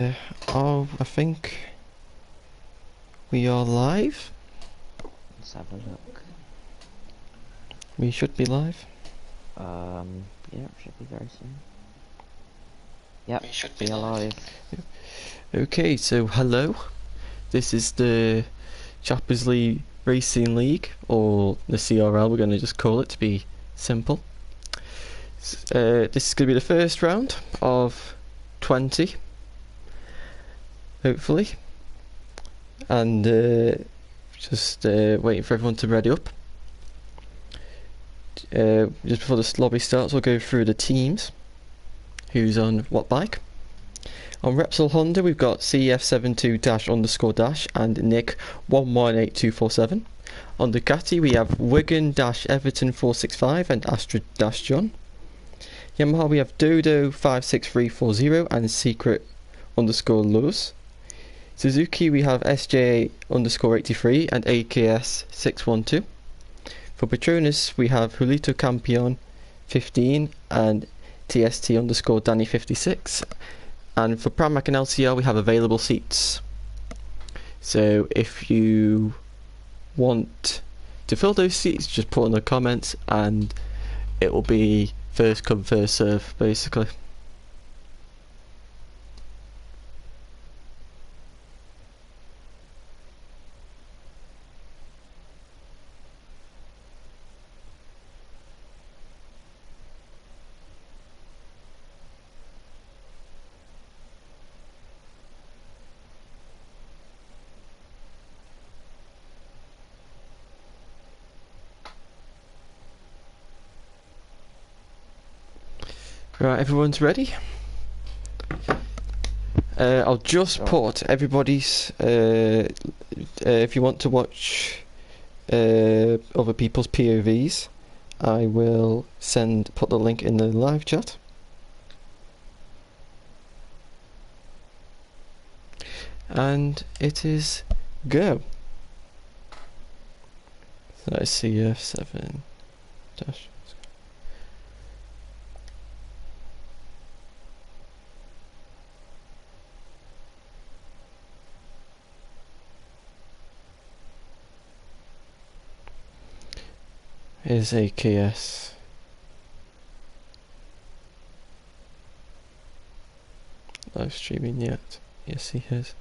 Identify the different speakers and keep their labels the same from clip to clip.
Speaker 1: Oh, I think we are live.
Speaker 2: Let's have a look.
Speaker 1: We should be live.
Speaker 2: Yeah, it should be very soon. Yep,
Speaker 1: We should
Speaker 2: we are live.
Speaker 1: Okay, so hello. This is the Chappersley Racing League, or the CRL. We're going to just call it to be simple. This is going to be the first round of 20, hopefully, and just waiting for everyone to ready up. Just before the lobby starts, we'll go through the teams, who's on what bike. On Repsol Honda, we've got CF72-_- and Nick 118247. On Ducati, we have Wigan-Everton 465 and Astra-Jon. Yamaha, we have Dodo 56340 and Secret_Lewis. Suzuki, we have SJ_83 and AKS 612. For Petronas, we have Julito Campion 15 and TST_Danny 56. And for Pramac and LCR, we have available seats. So if you want to fill those seats, just put in the comments and it will be first come, first serve, basically. Right, everyone's ready? I'll just put everybody's, if you want to watch other people's POVs, I will put the link in the live chat. And it is go. So let's see, CF7 dash. Is AKS. Live streaming yet? Yes, he is.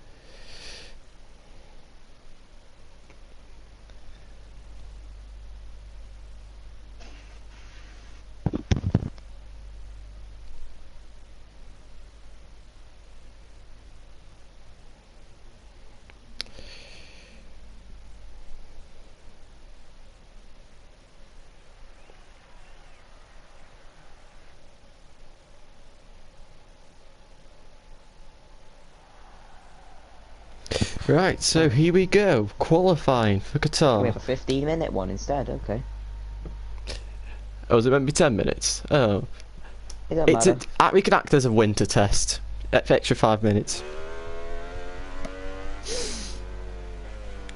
Speaker 1: Right, so here we go. Qualifying for Qatar.
Speaker 2: We have a 15-minute one instead, okay.
Speaker 1: Oh, was it meant to be 10 minutes? Oh.
Speaker 2: It don't matter.
Speaker 1: We can act as a winter test. Extra 5 minutes.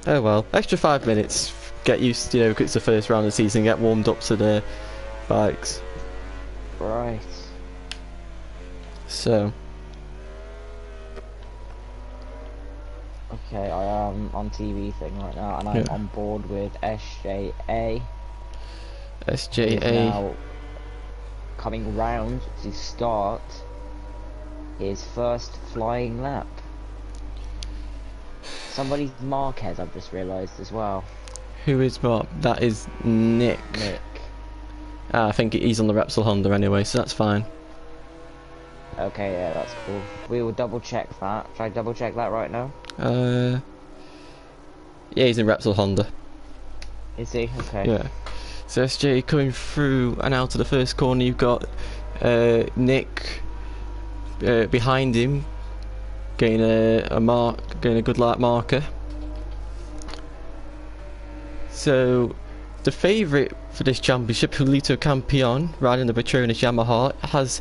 Speaker 1: Oh well, extra 5 minutes. Get used to, because it's the first round of the season, get warmed up to the bikes.
Speaker 2: Right.
Speaker 1: So.
Speaker 2: Okay, I am on TV thing right now, and I'm on board with SJA.
Speaker 1: SJA.
Speaker 2: Now coming round to start his first flying lap. Somebody's Marquez, I've just realised as well.
Speaker 1: Who is Mark? That is Nick.
Speaker 2: Nick.
Speaker 1: I think he's on the Repsol Honda anyway, so that's fine.
Speaker 2: Okay, yeah, that's cool. We will double check that. Should I double check that right now?
Speaker 1: Yeah, he's in Repsol Honda.
Speaker 2: Is he? Okay.
Speaker 1: Yeah. So SJ coming through and out of the first corner, you've got Nick behind him, getting a good lap marker. So the favourite for this championship, Julito Campion, riding the Petronas Yamaha, has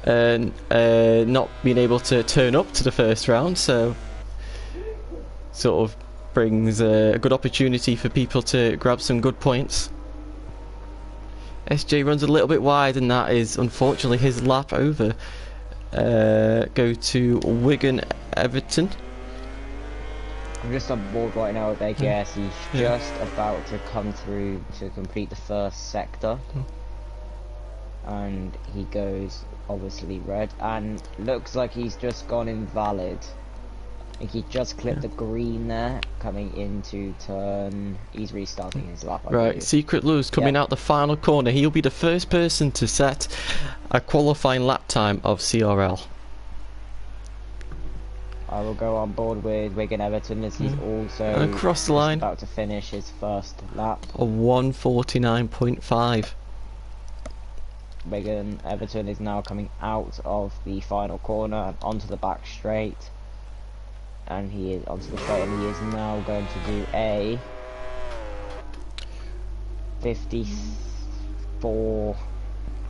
Speaker 1: not been able to turn up to the first round, so sort of brings a good opportunity for people to grab some good points. SJ runs a little bit wide, and that is unfortunately his lap over. go to Wigan Everton.
Speaker 2: I'm just on board right now with AKS. He's
Speaker 1: Yeah.
Speaker 2: just about to come through to complete the first sector. And he goes obviously red. And looks like he's just gone invalid. I think he just clipped the green there, coming into turn. He's restarting his lap. I
Speaker 1: Right,
Speaker 2: believe.
Speaker 1: Secret Lewis coming out the final corner. He'll be the first person to set a qualifying lap time of CRL.
Speaker 2: I will go on board with Wigan Everton as he's also
Speaker 1: And across the line,
Speaker 2: about to finish his first lap.
Speaker 1: a 1:49.5.
Speaker 2: Wigan Everton is now coming out of the final corner and onto the back straight. And he is onto the straight, and he is now going to do a 54.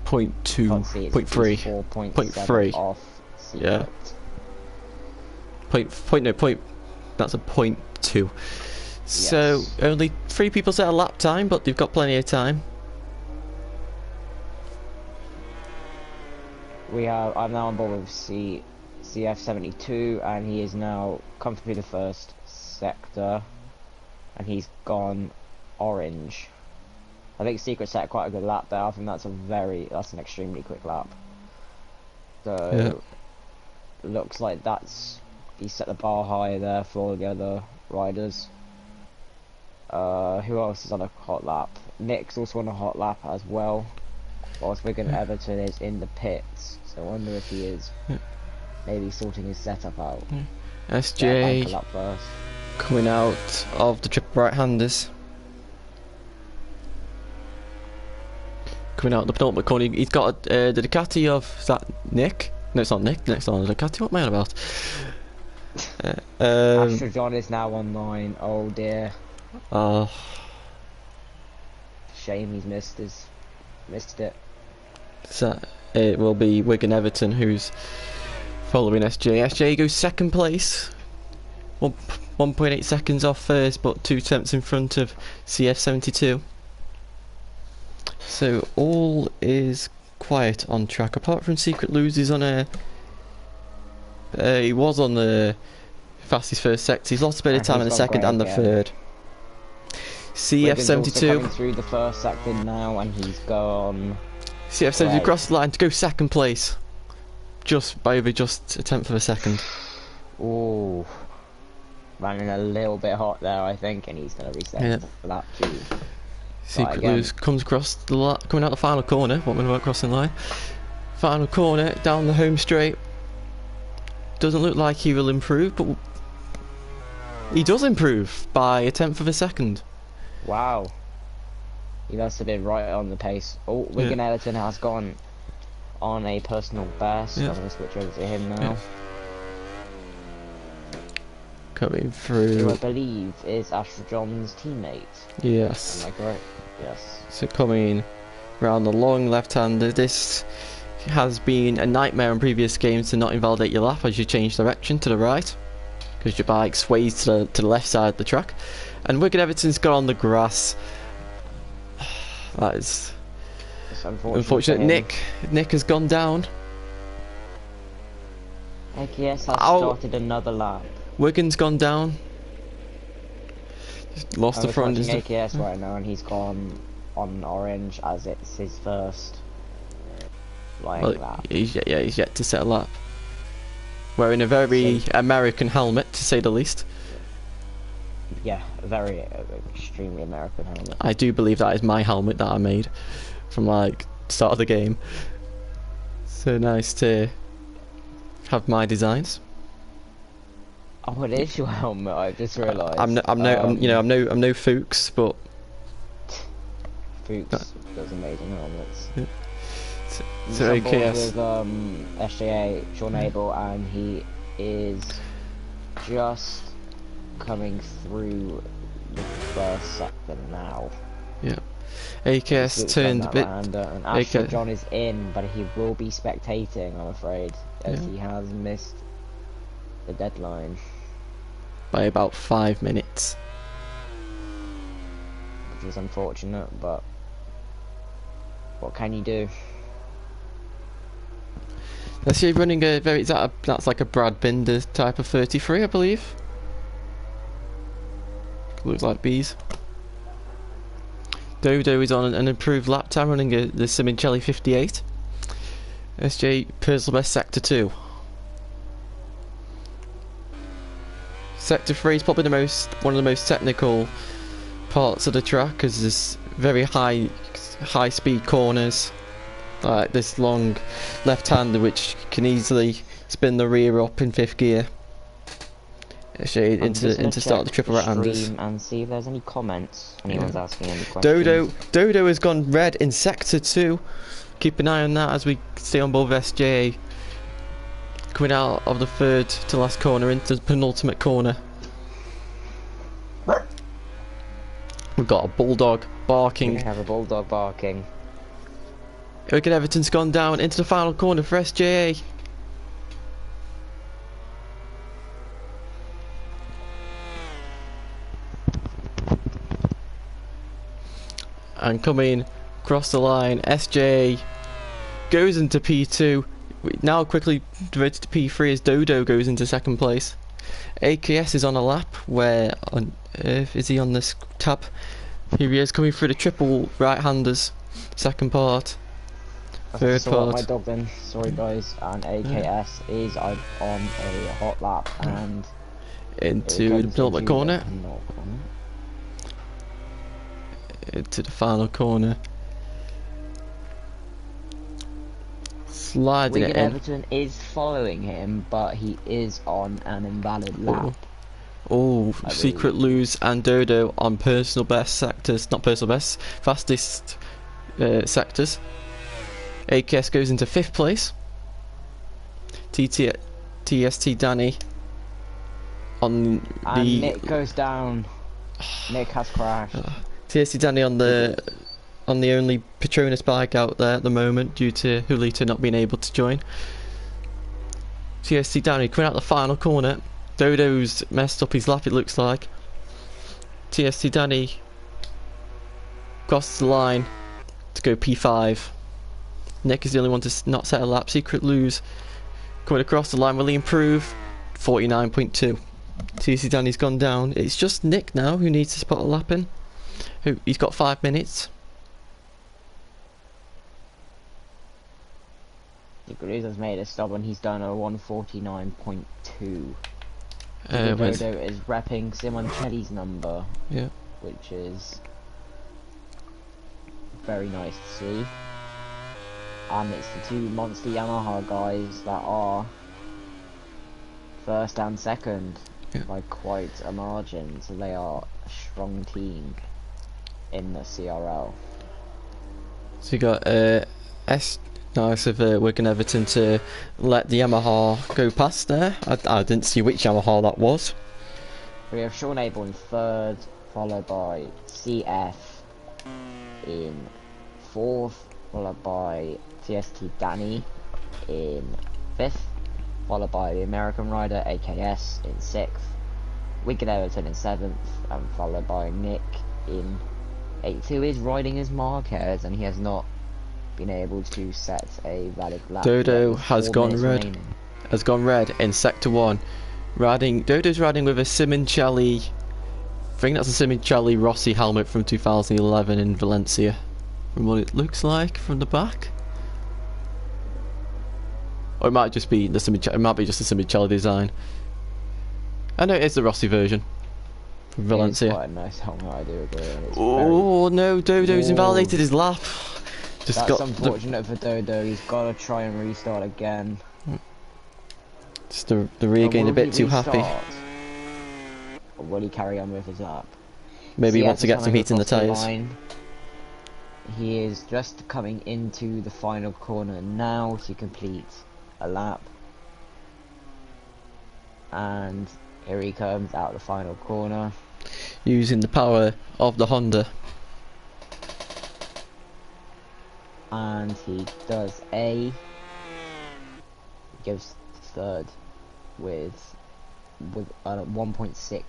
Speaker 1: 0.2,
Speaker 2: Can't see, it's
Speaker 1: 0.3,
Speaker 2: 54.7 off.
Speaker 1: Yeah. That's a 0.2. So
Speaker 2: Yes.
Speaker 1: only 3 people set a lap time, but they've got plenty of time.
Speaker 2: I'm now on board with CF72, and he is now come through the first sector, and he's gone orange. I think Secret set quite a good lap there. I think that's an extremely quick lap. So looks like he set the bar high there for the other riders. Who else is on a hot lap? Nick's also on a hot lap as well. Whilst Wigan Everton is in the pits, so I wonder if he is maybe sorting his setup out.
Speaker 1: SJ
Speaker 2: Lap first.
Speaker 1: coming out of the triple right-handers. Coming out the penultimate corner, he's got the Ducati of, is that Nick? No, it's not Nick, Nick's on the Ducati, what am I on about?
Speaker 2: Astra-Jon is now online, oh dear. Shame he's missed it.
Speaker 1: So it will be Wigan Everton who's following SJ. SJ goes second place, 1.8 seconds off first, but 2 tenths in front of CF72. So all is quiet on track, apart from Secret Loses on he was on the fastest first sector. He's lost a bit of time in the second and the third. CF72
Speaker 2: coming through the first sector now, and he's gone.
Speaker 1: CF72 across the line to go second place, just by over just a tenth of a second.
Speaker 2: Ooh, running a little bit hot there, I think, and he's gonna reset the lap 2.
Speaker 1: Secret Lose comes across the coming out the final corner. What we're crossing line. Final corner down the home straight. Doesn't look like he will improve, but he does improve by a tenth of a second.
Speaker 2: Wow. He must have been right on the pace. Oh, Wigan Everton has gone on a personal best. I'm going to switch over to him now.
Speaker 1: Coming through.
Speaker 2: Who I believe is Astra-Jon's teammate.
Speaker 1: Yes.
Speaker 2: Am I correct? Yes.
Speaker 1: So coming round the long left-hander. This has been a nightmare in previous games to not invalidate your lap as you change direction to the right, because your bike sways to the left side of the track. And Wigan Everton's got on the grass. That is unfortunate. Nick has gone down.
Speaker 2: AKS has started another lap.
Speaker 1: Wigan's gone down. Just lost the front.
Speaker 2: AKS right now, and he's gone on orange as it's his first lap.
Speaker 1: He's yet to set a lap. Wearing a very American helmet, to say the least.
Speaker 2: Yeah, a very extremely American helmet.
Speaker 1: I do believe that is my helmet that I made from like start of the game. So nice to have my designs.
Speaker 2: Oh, it is your helmet. I just realised.
Speaker 1: I'm no Fuchs, but
Speaker 2: Fuchs does amazing helmets.
Speaker 1: Yeah. So AKS
Speaker 2: with SJA Sean Abel, and he is just coming through the first sector now.
Speaker 1: Yeah. AKS turned a bit.
Speaker 2: And Astra-Jon is in, but he will be spectating, I'm afraid, as he has missed the deadline
Speaker 1: by about 5 minutes.
Speaker 2: Which is unfortunate, but what can you do?
Speaker 1: SJ running a very, that's like a Brad Binder type of 33, I believe. Looks like bees. Dodo is on an improved lap time, running the Simoncelli 58. SJ personal best sector 2. Sector 3 is probably one of the most technical parts of the track, because there's very high speed corners, like this long left-hander which can easily spin the rear up in 5th gear. Into start the triple right-handers.
Speaker 2: And see if there's any comments. Anyone's asking any questions.
Speaker 1: Dodo has gone red in sector 2. Keep an eye on that as we stay on board SJ. Coming out of the 3rd to last corner into the penultimate corner. We've got a bulldog barking.
Speaker 2: We have a bulldog barking.
Speaker 1: Wigan Everton's gone down into the final corner for SJA. And coming across the line, SJ goes into P2. Now quickly diverted to P3 as Dodo goes into 2nd place. AKS is on a lap. Where on earth is he on this tab? Here he is, coming through the triple right-handers. 2nd part. 3rd part.
Speaker 2: My dog then. Sorry guys. And AKS is on a hot lap and
Speaker 1: into the penultimate corner. Into the final corner. Sliding it in.
Speaker 2: Everton is following him, but he is on an invalid lap.
Speaker 1: Oh, Secret Lose and Dodo on personal best sectors. Not personal best, fastest sectors. AKS goes into 5th place. TST Danny on
Speaker 2: and
Speaker 1: the...
Speaker 2: Nick goes down. Nick has crashed.
Speaker 1: TST Danny on the only Petronas bike out there at the moment, due to Julita not being able to join. TST Danny coming out the final corner. Dodo's messed up his lap, it looks like. TST Danny crosses the line to go P5. Nick is the only one to not set a lap. Secret Lose coming across the line, will he improve? 49.2. TST Danny's gone down. It's just Nick now who needs to spot a lap in. He's got 5 minutes.
Speaker 2: Secret Lose has made a stop and he's done a 149.2. Dodo is repping Simoncelli's number,
Speaker 1: yeah,
Speaker 2: which is very nice to see. And it's the 2 monster Yamaha guys that are 1st and 2nd by quite a margin, so they are a strong team in the CRL.
Speaker 1: So you got nice of Wigan Everton to let the Yamaha go past there. I didn't see which Yamaha that was.
Speaker 2: We have Sean Abel in 3rd, followed by CF in 4th, followed by TST Danny in 5th, followed by the American rider AKS in 6th, Wigan Everton in 7th, and followed by Nick in 8th, who is riding as Marquez, and he has not been able to set a valid lap.
Speaker 1: Dodo has gone red.
Speaker 2: Remaining.
Speaker 1: Has gone red in sector 1. Dodo's riding with a Simoncelli. I think that's a Simoncelli Rossi helmet from 2011 in Valencia. From what it looks like from the back. Or it might just be the Simoncelli. It might be just a Simoncelli design. I know it is the Rossi version from Valencia.
Speaker 2: It's quite a nice helmet, I do agree.
Speaker 1: Oh no, Dodo's invalidated his lap.
Speaker 2: That's unfortunate for Dodo. He's got to try and restart again.
Speaker 1: Just the rear getting a bit too happy.
Speaker 2: Or will he carry on with his lap?
Speaker 1: Maybe he wants to get some heat in the tyres.
Speaker 2: He is just coming into the final corner now to complete a lap. And here he comes out the final corner.
Speaker 1: Using the power of the Honda.
Speaker 2: And he does he gives 3rd with 1.6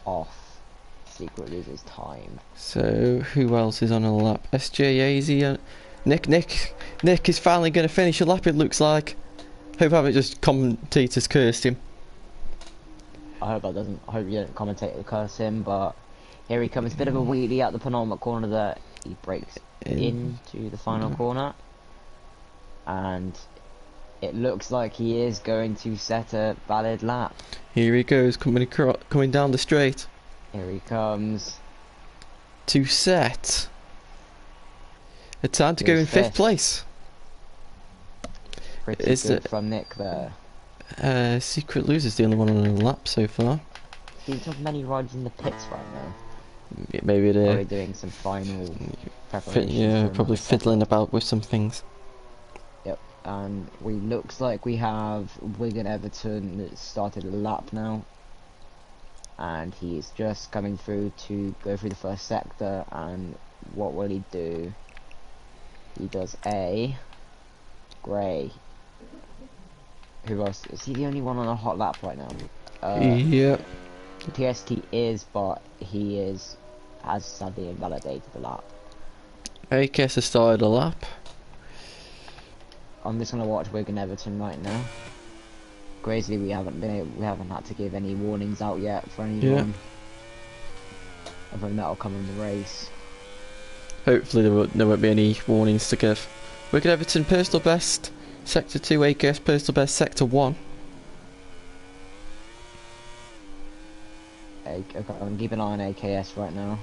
Speaker 2: off Secret Loser's time.
Speaker 1: So who else is on a lap? SJAZ. Nick is finally going to finish a lap, it looks like. Hope haven't just commentators cursed him.
Speaker 2: I hope that doesn't. I hope you don't commentate or curse him. But here he comes. Bit of a wheelie at the penultimate corner there. He breaks into the final corner, and it looks like he is going to set a valid lap.
Speaker 1: Here he goes, coming down the straight.
Speaker 2: Here he comes.
Speaker 1: To set a time to go in fifth place.
Speaker 2: Pretty good from Nick there.
Speaker 1: Secret Loser's the only one on a lap so far.
Speaker 2: Seems to have many riders in the pits right now.
Speaker 1: Maybe they're
Speaker 2: probably doing some final preparations.
Speaker 1: Yeah, probably fiddling about with some things.
Speaker 2: Yep, and looks like we have Wigan Everton that started a lap now. And he's just coming through to go through the first sector, and what will he do? He does a grey. Who else? Is he the only one on a hot lap right now?
Speaker 1: Yeah.
Speaker 2: TST is, but he has sadly invalidated the lap.
Speaker 1: AKS has started a lap.
Speaker 2: I'm just gonna watch Wigan Everton right now. Crazily, we haven't had to give any warnings out yet for anyone. I think that'll come in the race.
Speaker 1: Hopefully there won't be any warnings to give. Wigan Everton personal best, sector 2, AKS personal best, sector 1.
Speaker 2: Okay, I'm keeping an eye on AKS right now.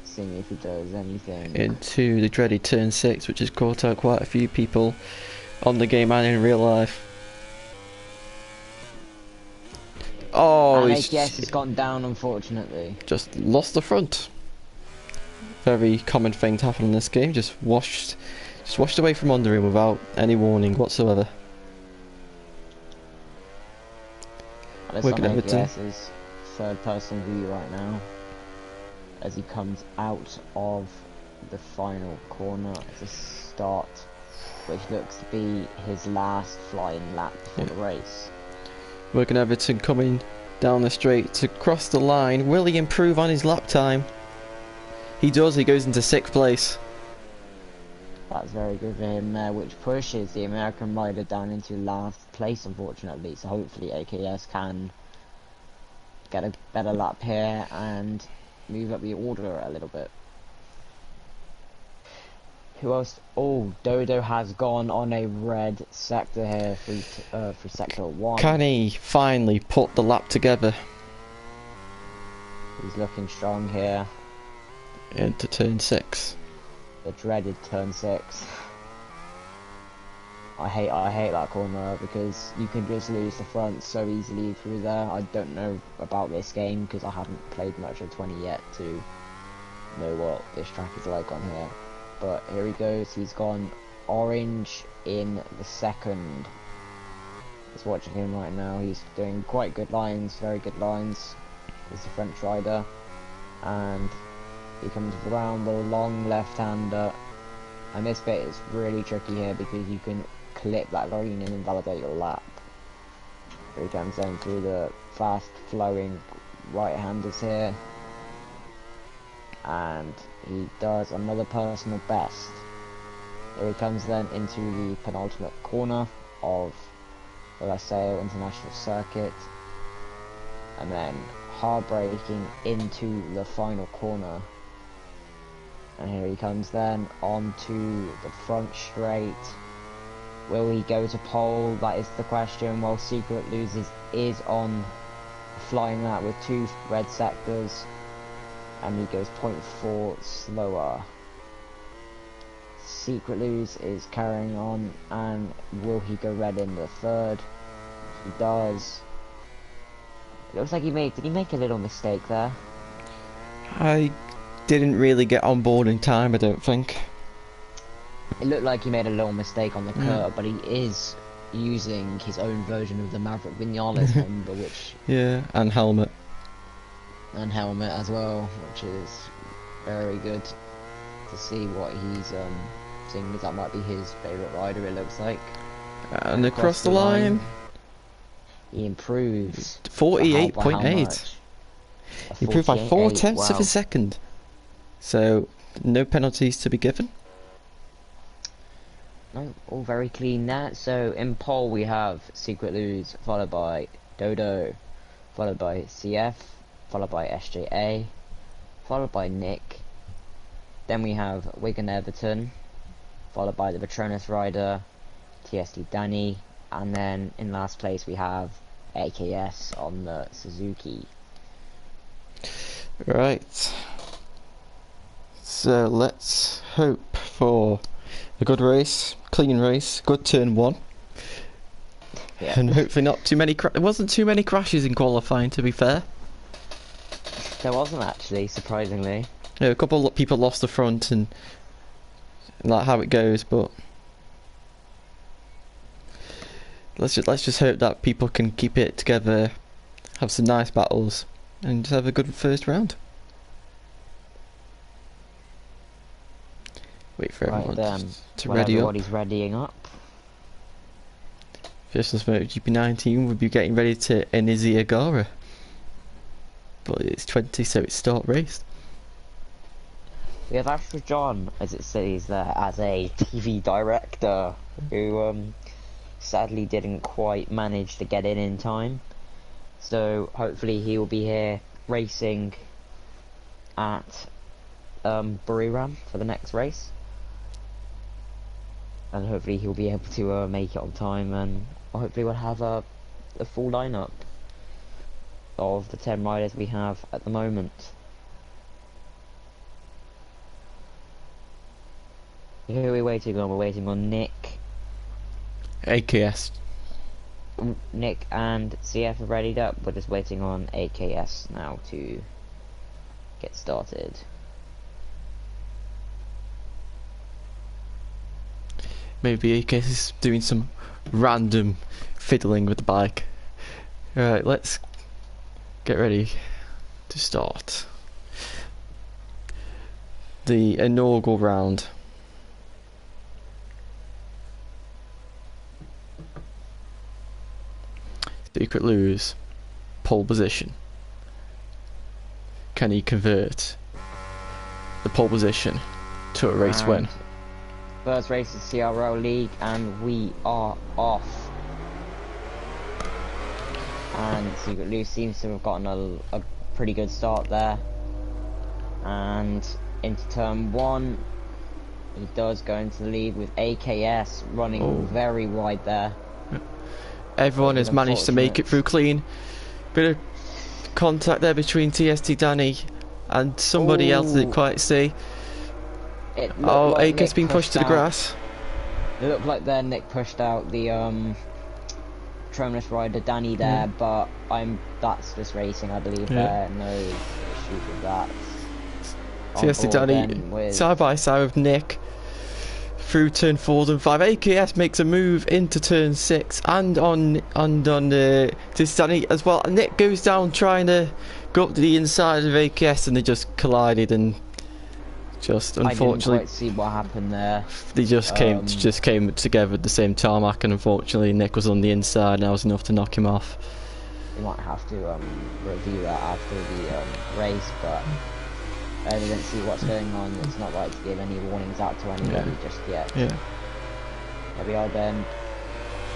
Speaker 2: Seeing if he does anything.
Speaker 1: Into the dreaded turn 6, which has caught out quite a few people on the game and in real life. Oh,
Speaker 2: and AKS has gone down, unfortunately.
Speaker 1: Just lost the front. Very common thing to happen in this game. Just washed away from under him without any warning whatsoever.
Speaker 2: Let's on AKS's third person view right now, as he comes out of the final corner to start, which looks to be his last flying lap for the race.
Speaker 1: Wigan Everton coming down the straight to cross the line. Will he improve on his lap time? He does. He goes into 6th place.
Speaker 2: That's very good for him there, which pushes the American rider down into last place, unfortunately. So hopefully AKS can get a better lap here and move up the order a little bit. Who else? Oh, Dodo has gone on a red sector here for sector 1.
Speaker 1: Can he finally put the lap together?
Speaker 2: He's looking strong here.
Speaker 1: Into turn 6.
Speaker 2: The dreaded turn 6. I hate that corner because you can just lose the front so easily through there. I don't know about this game because I haven't played much of 20 yet to know what this track is like on here. But here he goes. He's gone orange in the second. Just watching him right now. He's doing quite good lines, very good lines. He's a French rider, and he comes around the long left-hander, and this bit is really tricky here because you can clip that green and invalidate your lap. Here he comes then through the fast-flowing right-handers here, and he does another personal best. Here he comes then into the penultimate corner of the Repsol International Circuit, and then hard braking into the final corner. And here he comes then onto the front straight. Will he go to pole? That is the question. Well, Secret Losers is on a flying lap with 2 red sectors, and he goes 0.4 slower. Secret Lose is carrying on, and will he go red in the third? He does. It looks like did he make a little mistake there?
Speaker 1: I didn't really get on board in time, I don't think.
Speaker 2: It looked like he made a little mistake on the curve, but he is using his own version of the Maverick Vinales Honda, which...
Speaker 1: Yeah, and helmet.
Speaker 2: And helmet as well, which is very good to see what he's seeing, as that might be his favourite rider, it looks like.
Speaker 1: And across the line.
Speaker 2: He improves
Speaker 1: 48.8. Improved by 0.4 of a second. So, no penalties to be given.
Speaker 2: No, all very clean there. So in pole we have Secret Lose, followed by Dodo, followed by CF, followed by SJA, followed by Nick. Then we have Wigan Everton, followed by the Petronas rider, TST Danny, and then in last place we have AKS on the Suzuki.
Speaker 1: Right. So let's hope for a good race, clean race, good turn one.
Speaker 2: Yeah.
Speaker 1: And hopefully not too many there wasn't too many crashes in qualifying, to be fair.
Speaker 2: There wasn't actually, surprisingly.
Speaker 1: Yeah, a couple of people lost the front and like how it goes, but let's just hope that people can keep it together, have some nice battles, and just have a good first round. Wait for everyone to ready up.
Speaker 2: Everybody's readying up.
Speaker 1: Just as MotoGP 19 would be getting ready to Enizia Gara, but it's 20, so it's start race.
Speaker 2: We have Astra-Jon, as it says there, as a TV director, who sadly didn't quite manage to get in time. So hopefully he will be here racing at Buriram for the next race. And hopefully he'll be able to make it on time, and hopefully we'll have a full lineup of the 10 riders we have at the moment. Who are we waiting on? We're waiting on Nick.
Speaker 1: AKS.
Speaker 2: Nick and CF are readied up. We're just waiting on AKS now to get started.
Speaker 1: Maybe AKS is doing some random fiddling with the bike. Alright, let's get ready to start the inaugural round. Secret Lose, pole position. Can he convert the pole position to a race win?
Speaker 2: First race is CRL League, and we are off. And Secret Lose seems to have gotten a pretty good start there. And into turn one, he does go into the lead with AKS running very wide there.
Speaker 1: Everyone has managed to make it through clean. Bit of contact there between TST Danny and somebody else I didn't quite see. AKS being pushed to the grass.
Speaker 2: It looked like then Nick pushed out the Petronas rider Danny there, but that's just racing, I believe. There, no issues with that.
Speaker 1: TST Danny side by side with Nick through turn 4 and 5. AKS makes a move into turn 6 and on TST Danny as well. And Nick goes down trying to go up to the inside of AKS, and they just collided, and just unfortunately
Speaker 2: I didn't quite see what happened there.
Speaker 1: They just came together at the same tarmac, and unfortunately Nick was on the inside, and that was enough to knock him off.
Speaker 2: We might have to review that after the race, but we didn't see what's going on. It's not right to give any warnings out to anybody just yet.
Speaker 1: Yeah.
Speaker 2: There we are then,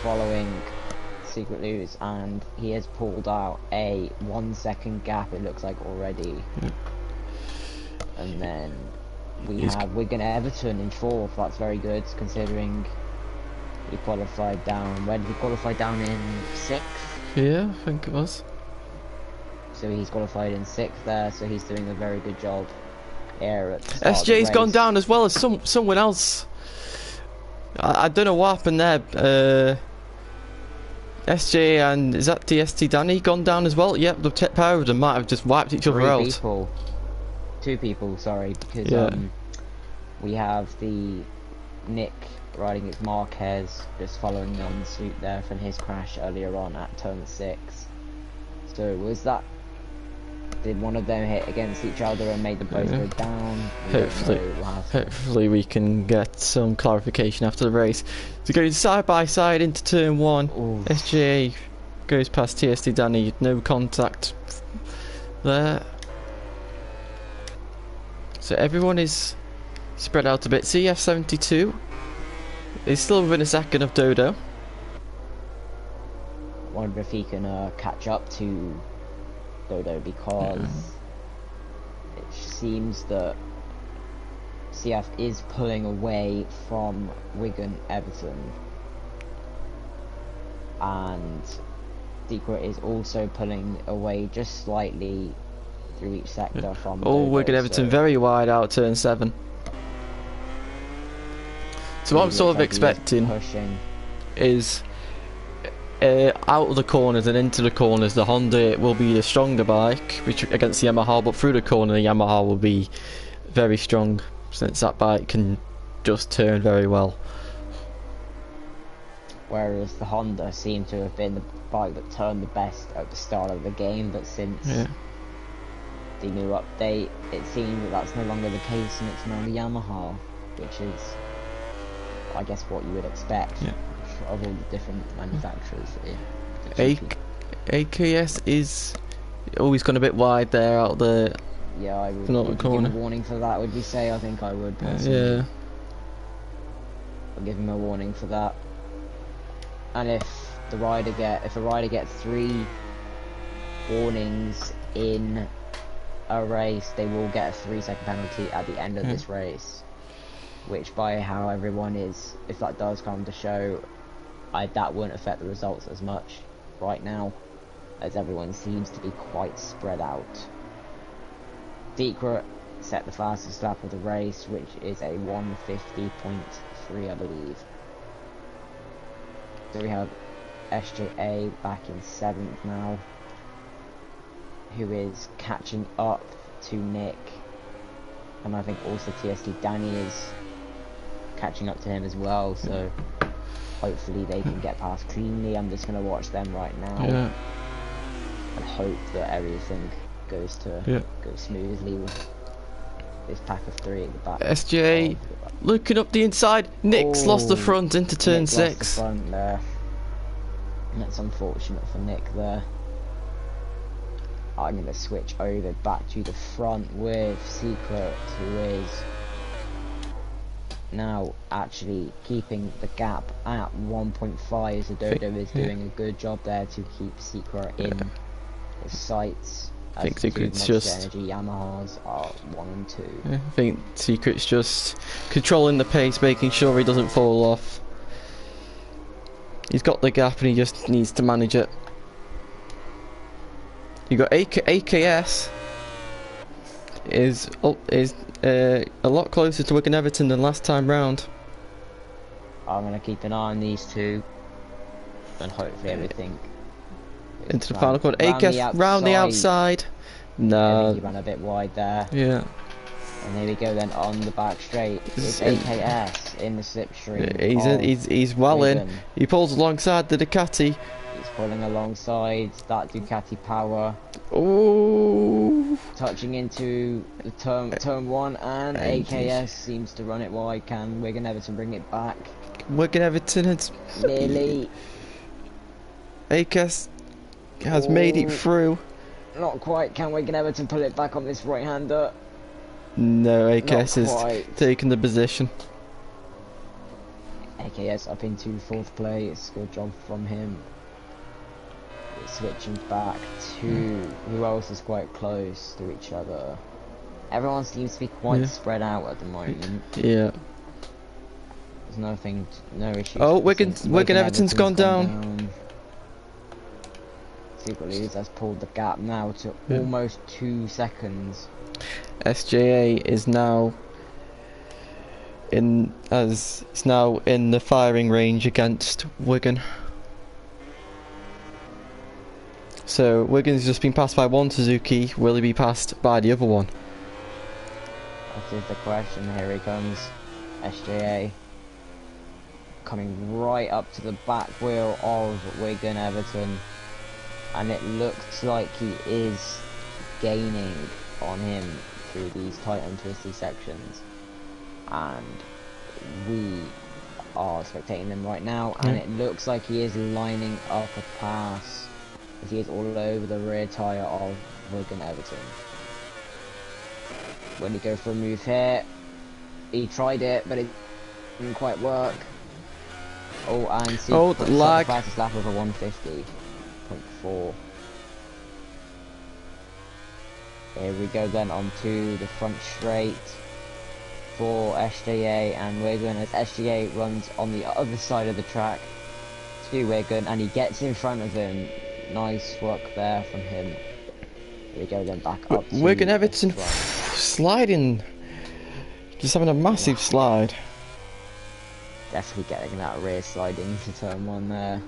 Speaker 2: following Secret Lose, and he has pulled out a 1 second gap, it looks like, already.
Speaker 1: Yeah.
Speaker 2: And then we have Wigan Everton in 4th. That's very good, considering he qualified down. Where did he qualify down in 6th?
Speaker 1: Yeah, I think it was.
Speaker 2: So he's qualified in 6th there, so he's doing a very good job here at the start of the
Speaker 1: SJ's
Speaker 2: race.
Speaker 1: gone down as well as someone else. I don't know what happened there. SJ and is that TST Danny gone down as well? Yep, the tech power of them might have just wiped each other out.
Speaker 2: Two people, sorry, because we have the Nick riding his Marquez just following on suit there from his crash earlier on at turn 6. So did one of them hit against each other and made them both go down?
Speaker 1: Hopefully we can get some clarification after the race. So going side by side into turn 1.
Speaker 2: Ooh.
Speaker 1: SJ goes past TST Danny, no contact there. So everyone is spread out a bit. CF72 He's still within a second of Dodo.
Speaker 2: Wonder if he can catch up to Dodo, because it seems that CF is pulling away from Wigan Everton, and Secret is also pulling away just slightly through each sector from
Speaker 1: Oh,
Speaker 2: Dodo,
Speaker 1: Wigan Everton
Speaker 2: so
Speaker 1: very wide out turn 7. So what I'm
Speaker 2: he
Speaker 1: sort
Speaker 2: looks
Speaker 1: of
Speaker 2: like he is
Speaker 1: expecting
Speaker 2: pushing.
Speaker 1: is out of the corners and into the corners, the Honda will be the stronger bike which against the Yamaha, but through the corner the Yamaha will be very strong, since that bike can just turn very well.
Speaker 2: Whereas the Honda seemed to have been the bike that turned the best at the start of the game, but since the new update, it seems that that's no longer the case, and it's now the Yamaha, which is, I guess, what you would expect of all the different manufacturers.
Speaker 1: AKS is always gone a bit wide there out there.
Speaker 2: Yeah, I would.
Speaker 1: Not
Speaker 2: Would
Speaker 1: the
Speaker 2: you give
Speaker 1: corner.
Speaker 2: a warning for that? Would you say? I think I would. Personally.
Speaker 1: Yeah.
Speaker 2: I'll give him a warning for that. And if a rider gets 3 warnings in a race, they will get a 3-second penalty at the end of this race. Which, by how everyone is, if that does come to show, that wouldn't affect the results as much right now, as everyone seems to be quite spread out. Secret set the fastest lap of the race, which is a 1:50.3, I believe. So we have SJA back in 7th now, who is catching up to Nick, and I think also TST Danny is catching up to him as well, so hopefully they can get past cleanly. I'm just going to watch them right now and hope that everything goes smoothly with this pack of 3 at the back.
Speaker 1: SJ looking up the inside. Nick's lost the front into turn
Speaker 2: Nick
Speaker 1: 6.
Speaker 2: lost the front there. That's unfortunate for Nick there. I'm going to switch over back to the front with Secret, who is now actually keeping the gap at 1.5. So Dodo is doing a good job there to keep Secret in his sights.
Speaker 1: I think Secret's
Speaker 2: just energy Yamahas are 1 and 2.
Speaker 1: I think Secret's just controlling the pace, making sure he doesn't fall off. He's got the gap and he just needs to manage it. You got AKS is a lot closer to Wigan Everton than last time round.
Speaker 2: I'm gonna keep an eye on these two, and hopefully everything
Speaker 1: into the final corner. AKS round the outside. No.
Speaker 2: He ran a bit wide there.
Speaker 1: Yeah.
Speaker 2: And there we go then on the back straight. It's AKS in the slipstream.
Speaker 1: He's well in. He pulls alongside the Ducati.
Speaker 2: He's pulling alongside that Ducati power.
Speaker 1: Oh.
Speaker 2: Touching into the turn 1, and AKS seems to run it wide. Can Wigan Everton bring it back?
Speaker 1: Wigan Everton has
Speaker 2: nearly.
Speaker 1: AKS has made it through.
Speaker 2: Not quite. Can Wigan Everton pull it back on this right-hander?
Speaker 1: No, AKS is taking the position.
Speaker 2: AKS up into 4th place. Good job from him. Switching back to who else is quite close to each other. Everyone seems to be quite spread out at the moment.
Speaker 1: Yeah.
Speaker 2: There's no issues.
Speaker 1: Oh, Wigan Everton's gone down.
Speaker 2: Secret Leaders has pulled the gap now to almost 2 seconds.
Speaker 1: SJA is now in the firing range against Wigan. So Wigan's just been passed by one Suzuki. Will he be passed by the other one?
Speaker 2: That is the question. Here he comes, SJA, coming right up to the back wheel of Wigan Everton, and it looks like he is gaining on him through these tight and twisty sections, and we are spectating them right now, and it looks like he is lining up a pass, as he is all over the rear tyre of Wigan Everton. When he go for a move here, he tried it, but it didn't quite work. Oh, and
Speaker 1: Oh,
Speaker 2: Secret
Speaker 1: the
Speaker 2: set
Speaker 1: lag.
Speaker 2: the fastest lap of a 150.4. Here we go then onto the front straight for SJA and Wigan as SJA runs on the other side of the track to Wigan and he gets in front of him. Nice work there from him. Here we go then back up to
Speaker 1: Wigan
Speaker 2: the
Speaker 1: Everton
Speaker 2: front.
Speaker 1: sliding. Just having a massive slide.
Speaker 2: Definitely getting that rear slide into turn 1 there.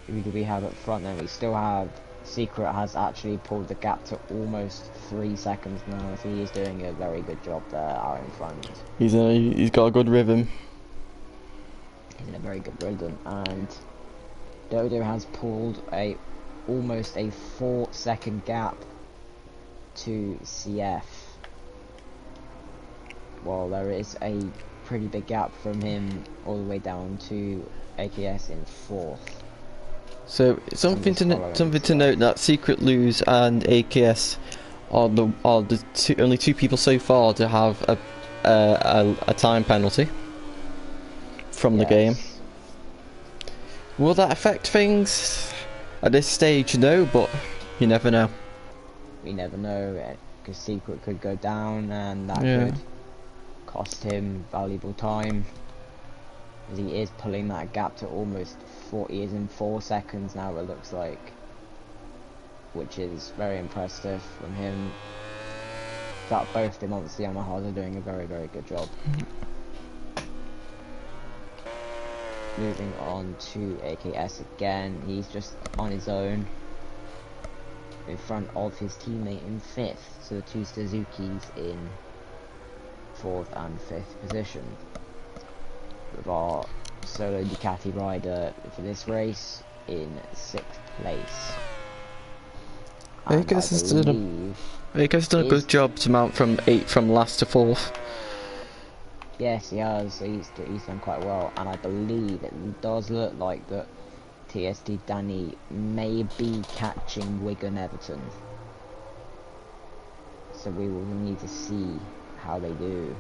Speaker 2: Who do we have up front then? We still have Secret has actually pulled the gap to almost 3 seconds now, so he is doing a very good job there out in front.
Speaker 1: He's got a good rhythm.
Speaker 2: He's in a very good rhythm, and Dodo has pulled almost a 4-second gap to CF. While there is a pretty big gap from him all the way down to AKS in 4th.
Speaker 1: So something to note that Secret Lose and AKS are the only two people so far to have a time penalty from the game. Will that affect things at this stage? No, but you never know.
Speaker 2: We never know, because Secret could go down and that could cost him valuable time, as he is pulling that gap to almost 40. He is in 4 seconds now, it looks like, which is very impressive from him. That both the Monster Yamahas are doing a very, very good job. Moving on to AKS again, he's just on his own in front of his teammate in 5th, so the two Suzukis in 4th and 5th position, with our solo Ducati rider for this race in 6th place.
Speaker 1: AKS has done a good job to mount from last to 4th.
Speaker 2: Yes, he has. He's done quite well, and I believe it does look like that TSD Danny may be catching Wigan Everton. So we will need to see how they do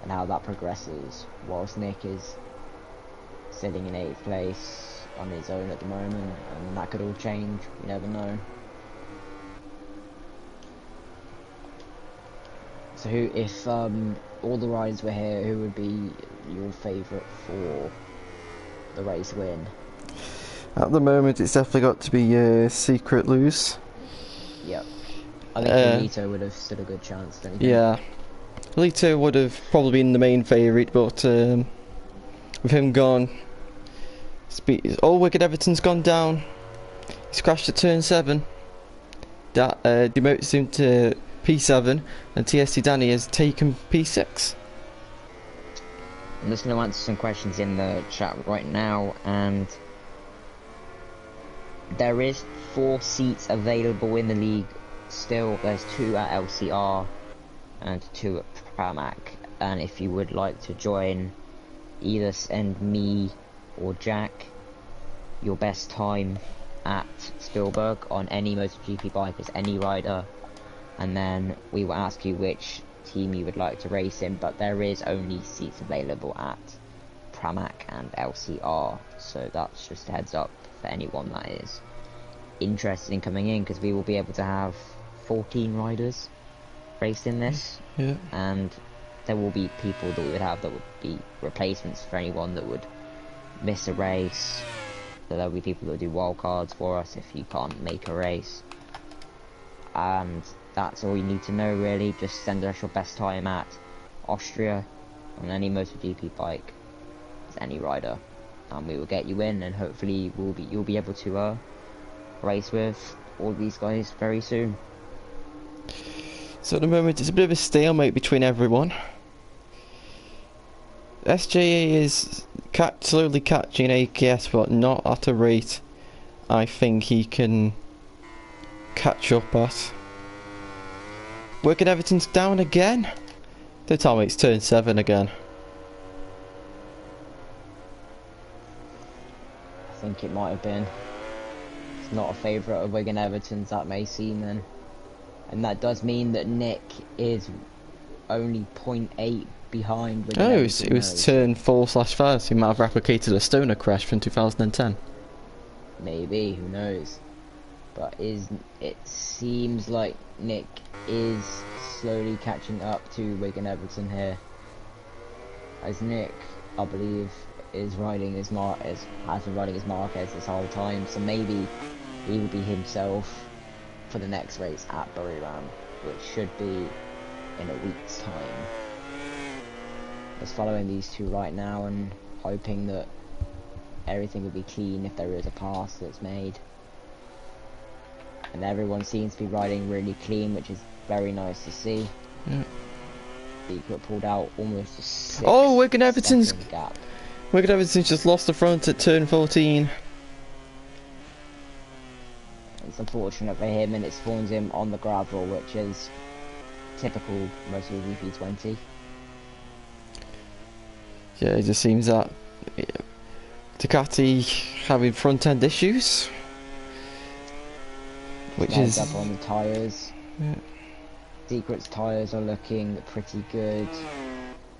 Speaker 2: and how that progresses, whilst Nick is sitting in 8th place on his own at the moment, and that could all change, you never know. So who, if all the riders were here, who would be your favourite for the race win?
Speaker 1: At the moment it's definitely got to be Secret Lose.
Speaker 2: Yep. I think Benito would have stood a good chance, don't you think?
Speaker 1: Yeah. Lito would have probably been the main favourite, but with him gone, Wicked Everton's gone down. He's crashed at turn 7. That demotes him to P7, and TSC Danny has taken P6.
Speaker 2: I'm just going to answer some questions in the chat right now, and there is 4 seats available in the league still. There's 2 at LCR and 2 at Pramac, and if you would like to join, either send me or Jack your best time at Spielberg on any MotoGP bike as any rider, and then we will ask you which team you would like to race in. But there is only seats available at Pramac and LCR, so that's just a heads up for anyone that is interested in coming in, because we will be able to have 14 riders raced in this, and there will be people that we would have that would be replacements for anyone that would miss a race. So there'll be people that do wildcards for us if you can't make a race, and that's all you need to know really. Just send us your best time at Austria on any MotoGP bike as any rider, and we will get you in, and hopefully you'll be able to race with all these guys very soon.
Speaker 1: So at the moment it's a bit of a stalemate between everyone. SJA is slowly catching AKS, but not at a rate I think he can catch up at. Wicked Everton's down again. Don't tell me it's turn 7 again.
Speaker 2: I think it might have been. It's not a favourite of Wigan Everton's, that may seem then. And that does mean that Nick is only 0.8 behind.
Speaker 1: Oh, it was turn 4/5, so he might have replicated a stoner crash from 2010.
Speaker 2: Maybe, who knows? But it seems like Nick is slowly catching up to Wigan Everton here, as Nick, I believe, is riding his has been riding his Marquez this whole time. So maybe he will be himself for the next race at Buriram, which should be in a week's time. Just following these two right now and hoping that everything will be clean if there is a pass that's made. And everyone seems to be riding really clean, which is very nice to see.
Speaker 1: Yeah.
Speaker 2: He got pulled out almost a 6
Speaker 1: Wigan Everton's
Speaker 2: gap.
Speaker 1: Wigan Everton's just lost the front at turn 14.
Speaker 2: It's unfortunate for him, and it spawns him on the gravel, which is typical MotoGP 20.
Speaker 1: Yeah, it just seems that Ducati having front end issues, which is
Speaker 2: up on the tyres.
Speaker 1: Yeah.
Speaker 2: Secret's tyres are looking pretty good.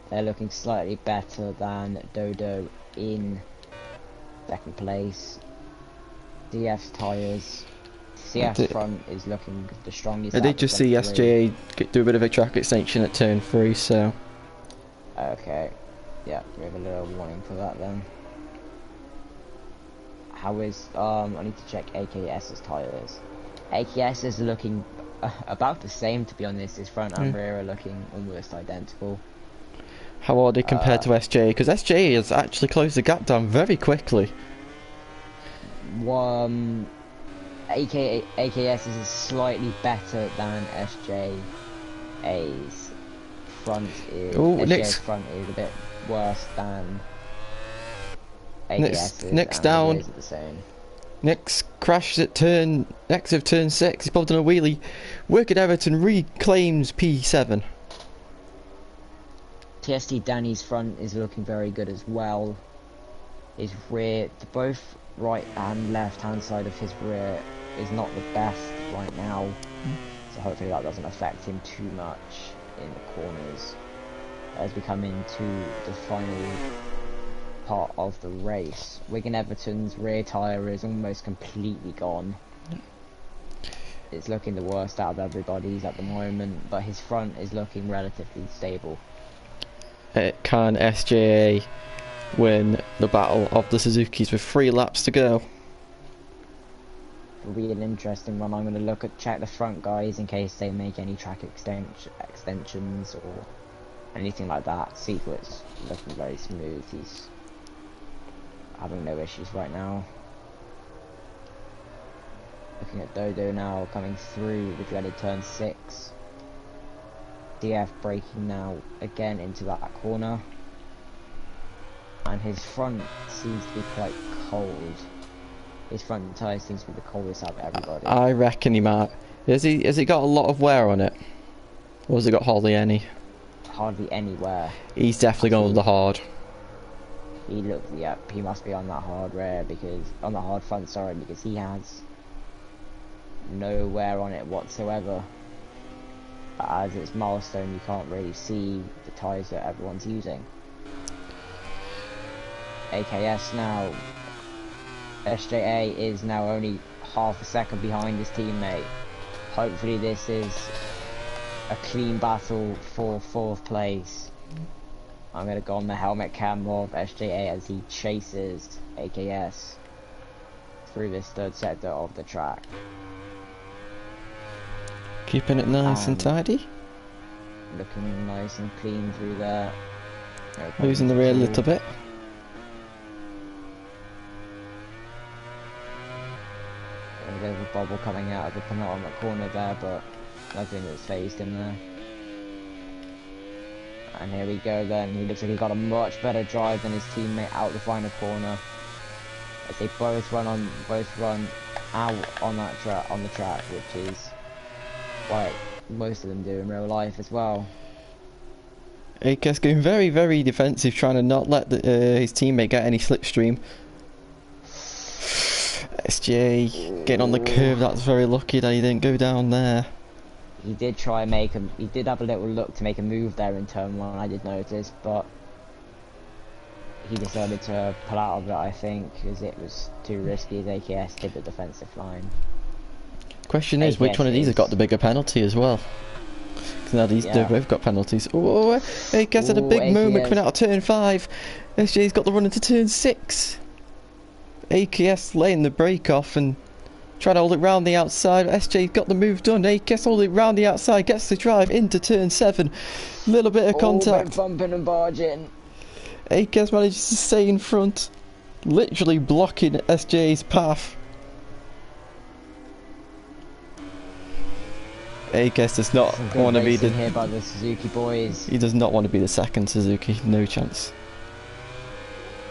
Speaker 2: They're looking slightly better than Dodo in second place. DF's tyres. CF's front is looking the strongest.
Speaker 1: I did just see SJA do a bit of a track extension at turn 3, so.
Speaker 2: Okay. Yeah, we have a little warning for that then. How is I need to check AKS's tyres. AKS is looking about the same, to be honest. His front and rear are looking almost identical.
Speaker 1: How are they compared to SJA? Because SJA has actually closed the gap down very quickly.
Speaker 2: AKS is slightly better than SJA's front. SJA's front is a bit worse than AKS's.
Speaker 1: Next down.
Speaker 2: The same.
Speaker 1: Nick's crashed at turn 6. He's pulled on a wheelie. Wigan Everton reclaims P7.
Speaker 2: TST Danny's front is looking very good as well. His rear, both right and left hand side of his rear is not the best right now. So hopefully that doesn't affect him too much in the corners as we come into the final part of the race. Wigan Everton's rear tyre is almost completely gone. It's looking the worst out of everybody's at the moment, but his front is looking relatively stable.
Speaker 1: Can SJA win the battle of the Suzukis with 3 laps to go?
Speaker 2: It'll be an interesting one. I'm going to check the front guys in case they make any track extensions or anything like that. Secret's looking very smooth. He's having no issues right now. Looking at Dodo now coming through the dreaded turn 6. DF braking now again into that corner, and his front seems to be quite cold. His front tyre seems to be the coldest out of everybody. I
Speaker 1: reckon he might. Has he got a lot of wear on it, or has he got hardly any?
Speaker 2: Hardly any wear.
Speaker 1: He's definitely going with the hard.
Speaker 2: He must be on that hard rear, because on the hard front, sorry, because he has no wear on it whatsoever. But as it's milestone, you can't really see the tyres that everyone's using. AKS now, SJA is now only half a second behind his teammate. Hopefully this is a clean battle for 4th place. I'm going to go on the helmet cam of SJA as he chases AKS through this 3rd sector of the track.
Speaker 1: Keeping it nice and tidy.
Speaker 2: Looking nice and clean through there.
Speaker 1: Losing the rear a little bit.
Speaker 2: A bit of a bobble coming out of the penultimate corner there, but nothing that's phased him there. And here we go then. He looks like he got a much better drive than his teammate out the final corner, as they both run out on the track, which is like most of them do in real life as well.
Speaker 1: AKS going very, very defensive, trying to not let his teammate get any slipstream. SJ getting on the curve. That's very lucky that he didn't go down there.
Speaker 2: he did try and make him. He did have a little look to make a move there in turn 1. I did notice, but he decided to pull out of it. I think because it was too risky. As AKS did the defensive line.
Speaker 1: Question is, which one of these has got the bigger penalty as well? Because now they've both got penalties. Oh, AKS had a big moment coming out of turn 5. SJ's got the run into turn 6. AKS laying the brake off and trying to hold it round the outside. SJ's got the move done. AKS holding it round the outside, gets the drive into turn 7. Little bit of contact.
Speaker 2: Bumping and barging.
Speaker 1: AKS manages to stay in front, literally blocking SJ's path. AKS does not want to be the
Speaker 2: here by the Suzuki boys.
Speaker 1: He does not want to be the second Suzuki. No chance.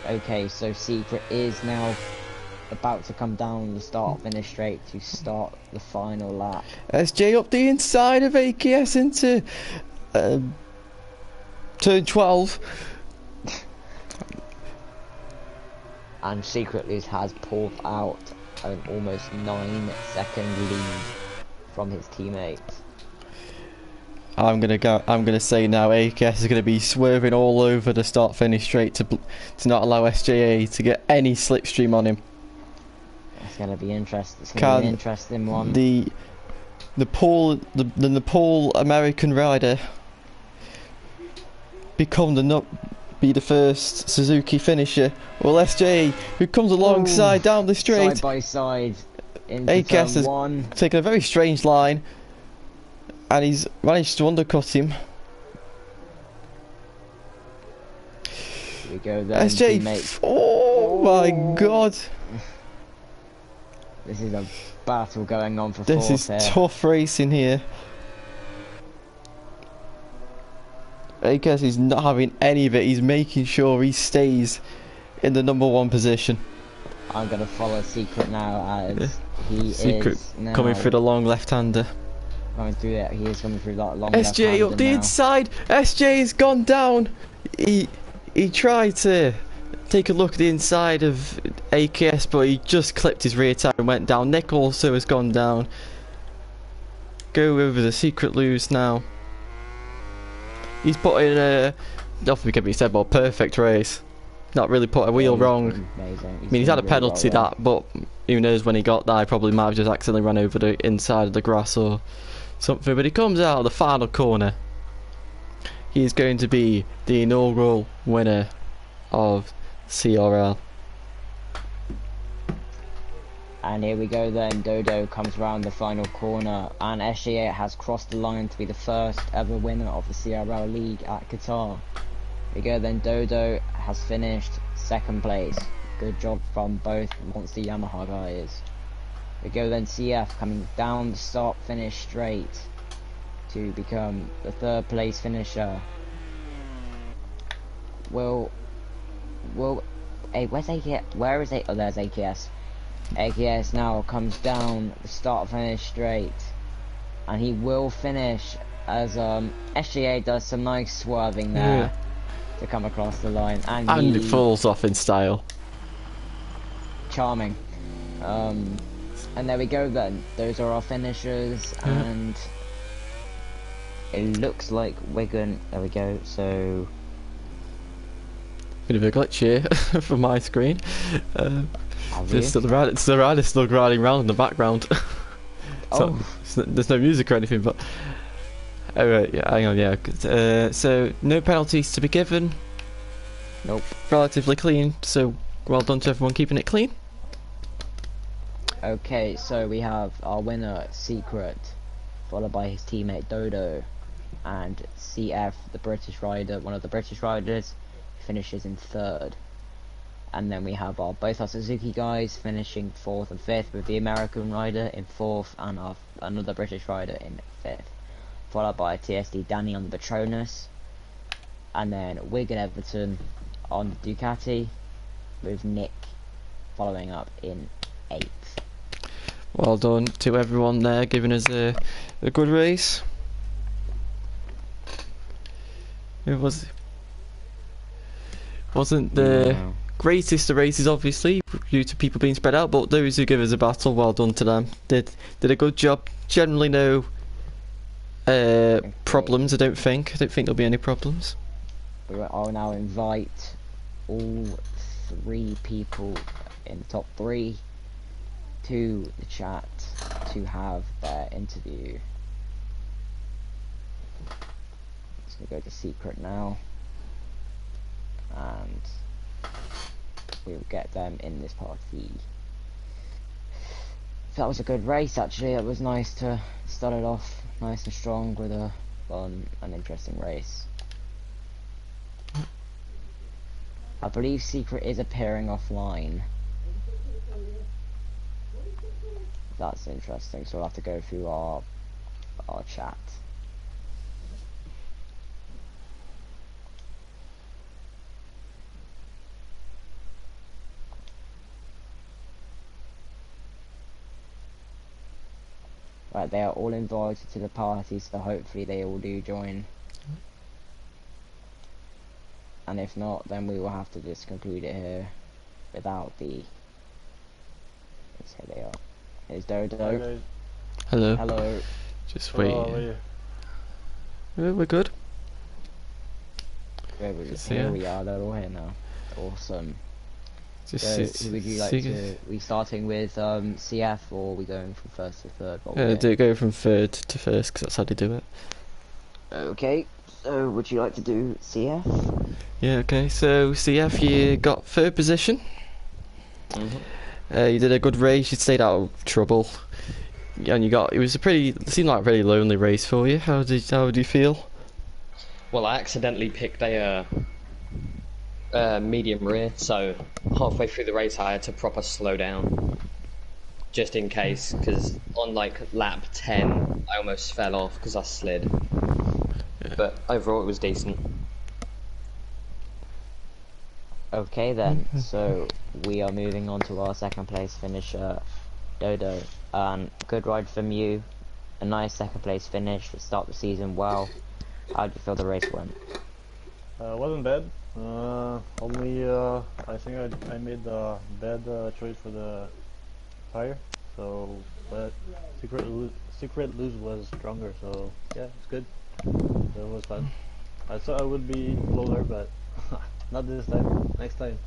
Speaker 2: Okay, so Secret is now about to come down the start finish straight to start the final lap.
Speaker 1: SJ up the inside of AKS into turn 12.
Speaker 2: And Secret has pulled out an almost 9-second lead from his teammates.
Speaker 1: I'm gonna say now AKS is gonna be swerving all over the start finish straight to not allow SJA to get any slipstream on him.
Speaker 2: It's gonna be interesting. It's gonna be an interesting one.
Speaker 1: The Nepal American rider be the first Suzuki finisher. Well, SJ, who comes alongside down the straight,
Speaker 2: side by side.
Speaker 1: AKS has taken a very strange line, and he's managed to undercut him.
Speaker 2: Here we go then,
Speaker 1: SJ,
Speaker 2: teammates.
Speaker 1: Oh my god.
Speaker 2: This is a battle going on for
Speaker 1: this
Speaker 2: fourth here.
Speaker 1: This is tough racing here. AKS is not having any of it. He's making sure he stays in the #1 position.
Speaker 2: I'm going to follow Secret now as he
Speaker 1: Secret
Speaker 2: is now
Speaker 1: coming through the long left-hander.
Speaker 2: Going through it. He is coming through that long
Speaker 1: SJ up the
Speaker 2: now.
Speaker 1: inside. SJ's gone down. He tried to take a look at the inside of AKS, but he just clipped his rear tire and went down. Nick also has gone down. Go over the Secret loose now. He's put in a, nothing can be said about perfect race. Not really put a wheel wrong.
Speaker 2: Amazing.
Speaker 1: I mean, he's had a penalty that, but who knows when he got there, he probably might have just accidentally run over the inside of the grass or something. But he comes out of the final corner. He is going to be the inaugural winner of CRL.
Speaker 2: And here we go then, Dodo comes around the final corner, and SGA has crossed the line to be the first ever winner of the CRL League at Qatar. Here we go then, Dodo has finished second place. Good job from both Monster Yamaha guys. We go then, CF coming down the start finish straight to become the third place finisher. Hey, where's AKS? Where is it? Oh, there's AKS. AKS now comes down the start finish straight, and he will finish as SGA does some nice swerving there to come across the line, and
Speaker 1: it falls off in style.
Speaker 2: Charming. And there we go then. Those are our finishers, and it looks like we're going. There we go. So.
Speaker 1: Bit of a glitch here from my screen. There's still the rider still riding around in the background. There's no music or anything, but right, yeah, hang on, yeah. So no penalties to be given.
Speaker 2: Nope.
Speaker 1: Relatively clean. So well done to everyone keeping it clean.
Speaker 2: Okay, so we have our winner Secret, followed by his teammate Dodo, and CF, the British rider, one of the British riders, finishes in third. And then we have both our Suzuki guys finishing 4th and 5th, with the American rider in 4th and another British rider in 5th, followed by TSD Danny on the Petronas, and then Wigan Everton on Ducati, with Nick following up in 8th.
Speaker 1: Well done to everyone there, giving us a good race. It wasn't the greatest of races, obviously, due to people being spread out, but those who give us a battle, well done to them. Did a good job. Generally no Problems, I don't think. I don't think there'll be any problems.
Speaker 2: I'll now invite all 3 people in the top 3 to the chat to have their interview. Just gonna go to secret now, and we'll get them in this party. That was a good race, actually. It was nice to start it off nice and strong with a fun and interesting race. I believe Secret is appearing offline. That's interesting, so we'll have to go through our chat. Right, they are all invited to the party, so hopefully they all do join. And if not, then we will have to just conclude it here without the... Let's say they are. Here's Dodo.
Speaker 3: Hi guys.
Speaker 1: Hello.
Speaker 2: Hello.
Speaker 1: Just
Speaker 3: Hello,
Speaker 1: wait.
Speaker 3: how are you?
Speaker 1: We're good.
Speaker 2: Here we are, they're all here now. Awesome.
Speaker 1: Just
Speaker 2: So, who would you like to... Are we starting with CF, or are we going from first to third?
Speaker 1: do it go from third to first, because that's how they do it.
Speaker 2: Okay, so would you like to do CF?
Speaker 1: Yeah, okay, so CF, you got third position. You did a good race, you stayed out of trouble. And it seemed like a really lonely race for you. How did you feel?
Speaker 4: Well, I accidentally picked a medium rear, so halfway through the race I had to proper slow down. Just in case, because on like lap 10 I almost fell off because I slid. But overall it was decent.
Speaker 2: Okay then, so we are moving on to our second place finisher, Dodo. Good ride from you, a nice second place finish to start the season well. How did you feel the race went?
Speaker 3: Wasn't bad. Only I think I made a bad choice for the tire. So, but secret lose was stronger. So yeah, it's good. So it was fun. I thought I would be closer, but not this time. Next time.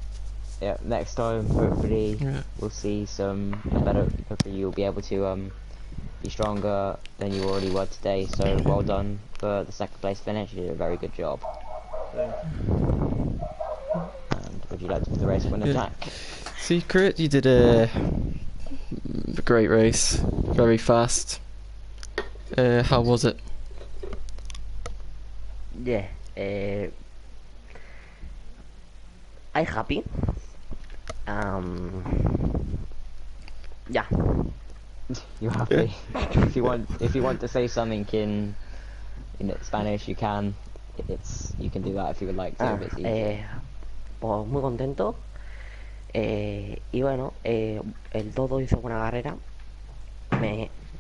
Speaker 2: Yeah, next time hopefully we'll see some better. Hopefully you'll be able to be stronger than you already were today. So well done for the second place finish. You did a very good job.
Speaker 3: Thanks.
Speaker 2: And would you like to do the race winner, Jack?
Speaker 1: Secret, you did a great race, very fast. How was it?
Speaker 5: Yeah, I'm happy. Yeah.
Speaker 2: You're happy. If you want to say something in Spanish, you can. You can do that if you would like to. It's easy.
Speaker 5: Pues muy contento. Y bueno, el Dodo hizo buena carrera.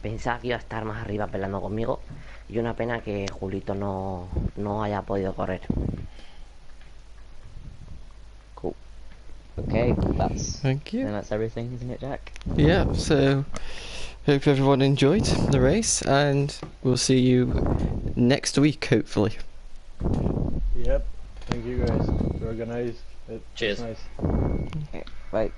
Speaker 5: Pensaba que iba a estar más arriba peleando conmigo. Y una pena que Julito no haya podido correr.
Speaker 2: Cool. Okay,
Speaker 1: Thank you.
Speaker 2: then that's everything, isn't it, Jack?
Speaker 1: Yeah, so hope everyone enjoyed the race, and we'll see you next week, hopefully.
Speaker 3: Yep. Thank you guys. You organized it.
Speaker 4: Cheers.
Speaker 3: Nice.
Speaker 2: Okay, bye.